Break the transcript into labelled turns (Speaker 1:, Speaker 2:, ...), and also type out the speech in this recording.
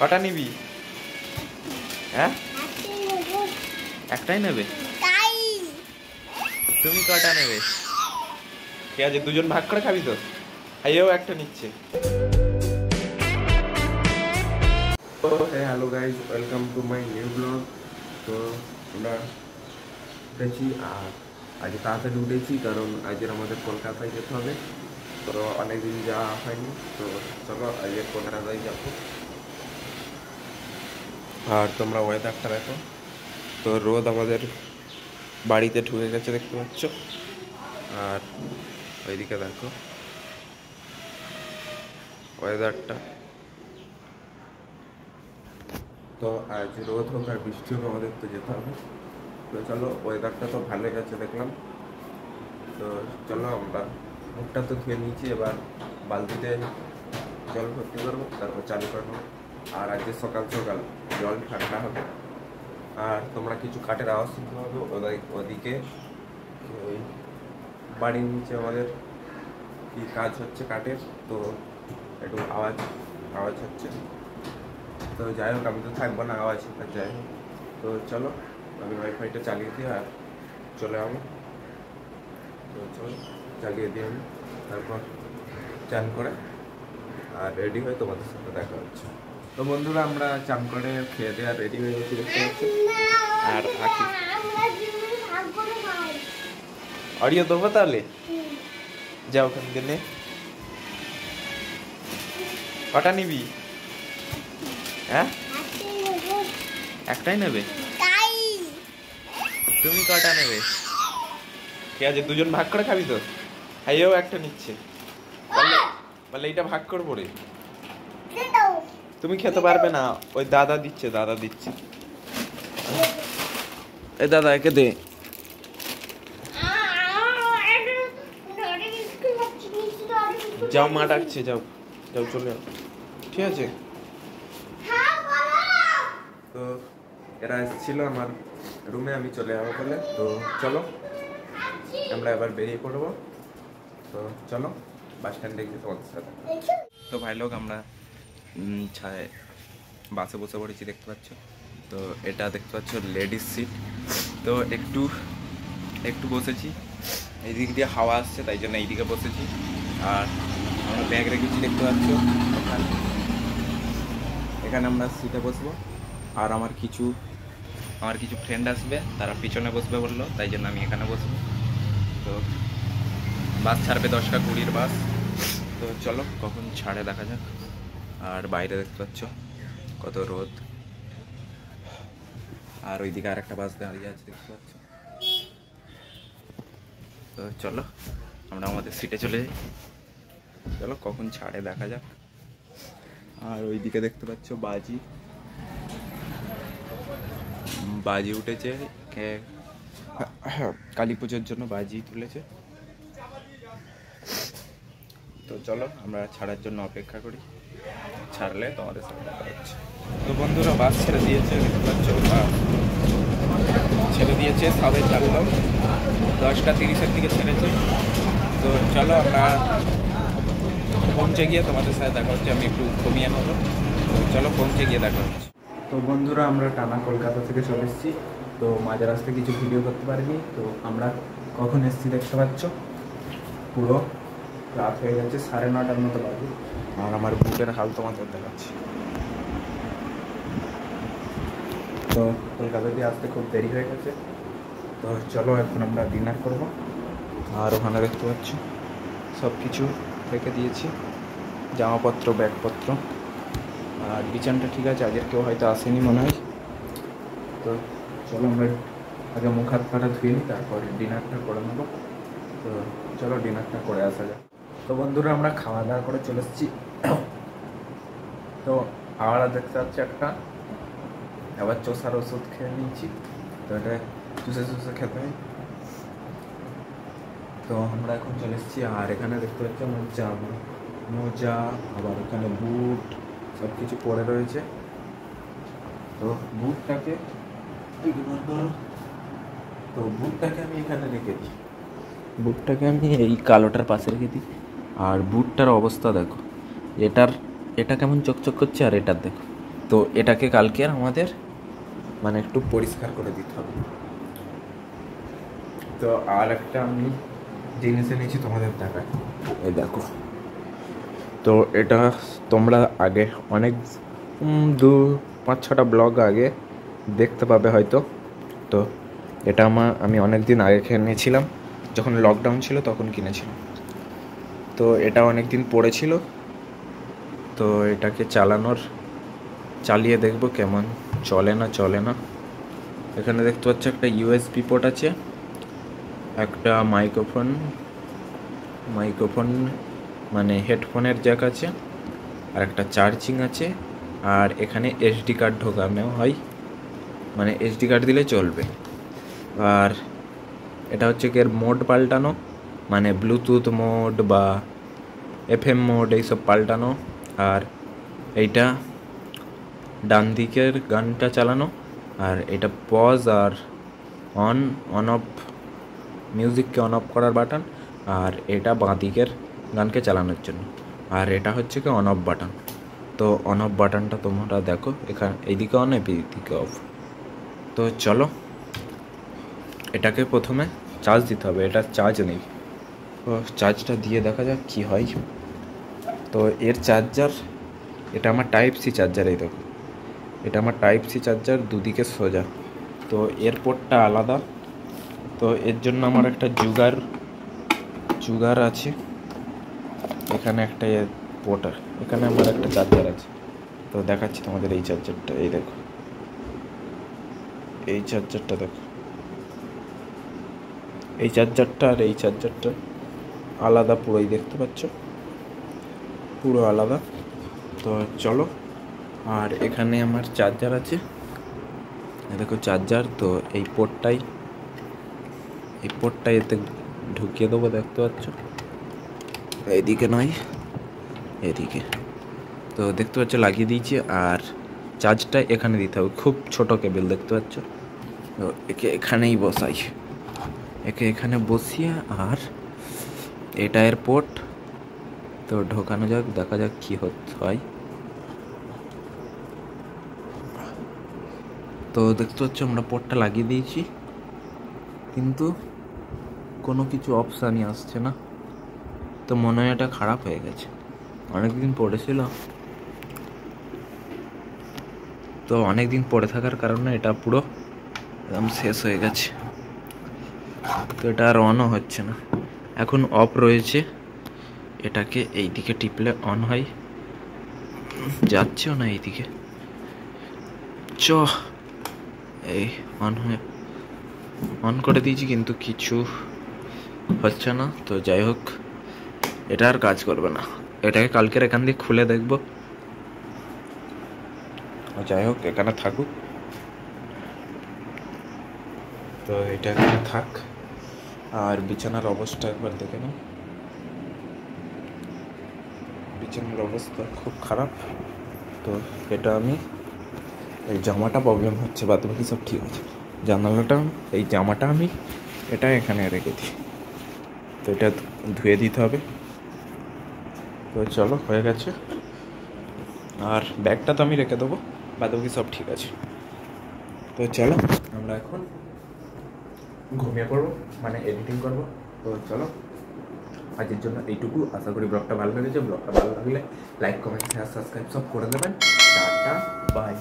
Speaker 1: কটা নিবি? হ্যাঁ, একটাই নেবে? তুমি কটা নেবে? ঠিক আছে, দুজন ভাগ করে খাবি তো? আইও একটা নিচ্ছে। Hello guys, welcome to my new blog. তো আমরা উঠেছি আর আজ তাড়াতাড়ি উঠেছি কারণ আজকের আমাদের কলকাতায় যেতে হবে। তো অনেকদিন যাওয়া হয়নি, তো চলো আজকে কলকাতায় যাবো। আর তোমরা ওয়েদারটা দেখো, তো রোদ আমাদের বাড়িতে ঢুকে গেছে দেখতে পাচ্ছ। আর ওইদিকে দেখো ওয়েদারটা। তো আজ রোদ হোক আর বৃষ্টি হোক আমাদের তো যেতে হবে। তো চলো, ওয়েদারটা তো ভালো গেছে দেখলাম। তো চলো, আমরা মুখটা তো ধুয়ে নিয়েছি, এবার বালতিতে জল ভর্তি করবো, তারপর চালু করবো। আর আজকে সকাল সকাল জল ঠান্ডা হবে। আর তোমরা কিছু কাঠের আওয়াজ শুনতে পাবে ওদিকে। ওই বাড়ির নিচে আমাদের কি কাজ হচ্ছে কাঠের, তো একটু আওয়াজ আওয়াজ হচ্ছে। তো যাই হোক, আমি তো থাকবো না, আওয়াজ যাই হোক। তো চলো, আমি ওয়াইফাইটা চালিয়ে দিই আর চলে যাবো। তো চলো চালিয়ে দিই আমি, তারপর চান করে আর রেডি হয়ে তোমাদের সাথে দেখা হচ্ছে। তো বন্ধুরা, আমরা চান করে খেয়ে দিয়ে আর রেডি হয়ে গেছি দেখতে পাচ্ছি। আর আঁকি অডিও দেবো তাহলে, যাও ওখান দিনে। কটা নিবি? হ্যাঁ, একটাই নেবে? তুমি কটা নেবে? ঠিক আছে, দুজন ভাগ করে খাবি তো? আইও একটা নিচ্ছে। বলে এটা ভাগ করবো রে। তুমি খেতে পারবে না, ওই দাদা দিচ্ছে, দাদা দিচ্ছে। এই দাদা একে দে। যাও, মা ডাকছে, যাও যাও, চলে যাও। ঠিক আছে। তো এরা এসেছিল আমার রুমে, আমি চলে যাবো বলে। তো চলো, আমরা এবার বেরিয়ে পড়বো। তো চলো বাস স্ট্যান্ডে গিয়ে তোমাদের সাথে। তো ভাই লোক, আমরা বাসে বসে পড়েছি দেখতে পাচ্ছ। তো এটা দেখতে পাচ্ছ লেডিস সিট। তো একটু একটু বসেছি, এই দিক দিয়ে হাওয়া আসছে তাই জন্য এইদিকে বসেছি। আর আমরা ব্যাগ রেখেছি দেখতে পাচ্ছ এখানে। আমরা সিটে বসবো। আর আমার কিছু ফ্রেন্ড আসবে, তারা পিছনে বসবে বললো, তাই জন্য আমি এখানে বসবো। তো বাস ছাড়বে 10টা 20 বাস। তো চলো কখন ছাড়ে দেখা যাক। আর বাইরে দেখতে পাচ্ছ কত রোদ। আর ওইদিকে আর একটা বাস দাঁড়িয়ে আছে দেখতে পাচ্ছ। তো চলো আমরা আমাদের সিটে চলে যাই। চলো কখন ছাড়ে দেখা যাক। আর ওইদিকে দেখতে পাচ্ছ বাজি উঠেছে, কালী পুজোর জন্য বাজি তুলেছে। তো চলো আমরা ছাড়ার জন্য অপেক্ষা করি, ছাড়লে তোমাদের সাথে দেখা হচ্ছে। তো বন্ধুরা, বাস ছেড়ে দিয়েছে দেখতে পাচ্ছ, ছেড়ে দিয়েছে, সবে চাললো 10টা 30-এর দিকে ছেড়েছে। তো চলো আমরা পৌঁছে গিয়ে তোমাদের সাথে দেখা হচ্ছে। আমি একটু কমিয়ে নেবো। তো চলো পৌঁছে গিয়ে দেখা হচ্ছে। তো বন্ধুরা, আমরা টানা কলকাতা থেকে চলে এসেছি। তো মাঝ রাস্তায় কিছু ভিডিও করতে পারিনি। তো আমরা কখন এসেছি দেখতে পাচ্ছ, পুরো রাত হয়ে গেছে, 9:30টার মতো বাজে। আর আমার বুকের হাল তোমাদের দেখাচ্ছি। তো কলকাতা দিয়ে আসতে খুব দেরি হয়ে গেছে। তো চলো এখন আমরা ডিনার করব। আর ওখানে দেখতে পাচ্ছ সব কিছু রেখে দিয়েছি, জামাপত্র, ব্যাগপত্র। আর বিছানটা ঠিক আছে, আজকের কেউ হয়তো আসেনি মনে হয়। তো চলো আমরা আগে মুখ হাত পাটা ধুয়ে নিই, তারপর ডিনারটা করে নেবো। তো চলো ডিনারটা করে আসা যাক। তো বন্ধুরা, আমরা খাওয়া দাওয়া করে চলে এসেছি। তো আমরা দেখতে পাচ্ছি একটা আবার চোষার ওষুধ খেয়ে নিয়েছি। তো এটা চুষে খেতে হয়। তো আমরা এখন চলে এসেছি। আর এখানে দেখতে পাচ্ছি মোজা, আবার এখানে বুট সব কিছু পড়ে রয়েছে। তো বুটটাকে আমি এখানে রেখে দিই। বুটটাকে আমি এই কালোটার পাশে রেখে দিই। আর বুটটার অবস্থা দেখো, এটা কেমন চকচক করছে, আর এটার দেখো তো এটাকে কালকে আমাদের মানে একটু পরিষ্কার করে দিতে হবে। তো আর একটা আমি জিনিস এনেছি তোমাদের দেখায়, এই দেখো। তো এটা তোমরা আগে অনেক 5-6টা ব্লগ আগে দেখতে পাবে হয়তো। তো এটা আমি অনেক দিন আগে কিনেছিলাম, যখন লকডাউন ছিল তখন কিনেছিলাম। তো এটা অনেক দিন পড়েছিল, তো এটাকে চালিয়ে দেখবো কেমন চলে না। এখানে দেখতে পাচ্ছ একটা ইউএসবি পোর্ট আছে, একটা মাইক্রোফোন মানে হেডফোনের জ্যাক আছে, আর একটা চার্জিং আছে, আর এখানে এসডি কার্ড ঢোকানো হয়, মানে এসডি কার্ড দিলে চলবে। আর এটা হচ্ছে কি এর মোড পাল্টানো, মানে ব্লুটুথ মোড বা এফএম মোড এইসব পাল্টানো। আর এইটা ডান দিকের গানটা চালানো, আর এটা পজ আর অন অফ মিউজিককে অন অফ করার বাটন, আর এটা বাঁ দিকের গানকে চালানোর জন্য। আর এটা হচ্ছে কি অন অফ বাটন। তো অন অফ বাটনটা তোমরা দেখো, এখানে এইদিকে অন এইদিকে অফ। তো চলো এটাকে প্রথমে চার্জ দিতে হবে, এটা চার্জ নেই। তো চার্জটা দিয়ে দেখা যাক কী হয়। তো এর চার্জার, এটা আমার টাইপ সি চার্জার, এই দেখো এটা আমার টাইপ সি চার্জার, দুদিকে সোজা। তো এর পোর্টটা আলাদা, তো এর জন্য আমার একটা জুগার আছে। এখানে একটা পোর্ট, এখানে আমার একটা চার্জার আছে। তো দেখাচ্ছি তোমাদের এই চার্জারটা, এই দেখো এই চার্জারটা দেখো, এই চার্জারটা আর এই চার্জারটা আলাদা, পুরোই দেখতে পাচ্ছ পুরো আলাদা। তো চলো, আর এখানে আমার চার্জার আছে, দেখো চার্জার। তো এই পোর্টটাই এতে ঢুকিয়ে দেবো, দেখতে পাচ্ছ এইদিকে নয় এদিকে। তো দেখতে পাচ্ছ লাগিয়ে দিয়েছি, আর চার্জটা এখানে দিতে হবে, খুব ছোট কেবেল দেখতে পাচ্ছ। তো একে এখানেই বসাই, এখানে বসিয়ে, আর এটা এর পোর্ট। তো ঢোকানো যাক, দেখা যাক কী হয়। তো দেখতে পাচ্ছ আমরা পোর্টটা লাগিয়ে দিয়েছি, কিন্তু কোনো কিছু অপশানই আসছে না। তো মনে হয় এটা খারাপ হয়ে গেছে, অনেকদিন পড়েছিল। তো অনেকদিন পড়ে থাকার কারণে এটা পুরো একদম শেষ হয়ে গেছে। তো এটা আর অনও হচ্ছে না, এখন অফ রয়েছে। এটাকে এই দিকে টিপলে অন হয়, যাচ্ছেও না এইদিকে। এই অন করে দিয়েছি, কিন্তু কিছু হচ্ছে না। তো যাই হোক, এটা আর কাজ করবে না, এটাকে কালকের এখান দিয়ে খুলে দেখব। যাই হোক, এখানে থাকুক। তো এটা এখানে থাক। আর বিছানার অবস্থা একবার দেখে নাও, বিছানার অবস্থা খুব খারাপ। তো এটা আমি এই জামাটা প্রবলেম হচ্ছে, বাদ বাকি সব ঠিক আছে। এই জামাটা আমি এটা এখানে রেখে দিই, তো এটা ধুয়ে দিতে হবে। তো চলো, হয়ে গেছে। আর ব্যাগটা তো আমি রেখে দেবো, বাদ বাকি সব ঠিক আছে। তো চলো আমরা এখন ঘুমিয়ে পড়বো, মানে এডিটিং করবো। তো চলো, আজকের জন্য এইটুকু। আশা করি ব্লগটা ভালো লেগেছে। ব্লগটা ভালো লাগলে লাইক, কমেন্ট, শেয়ার, সাবস্ক্রাইব সব করে দেবেন। Tata, by.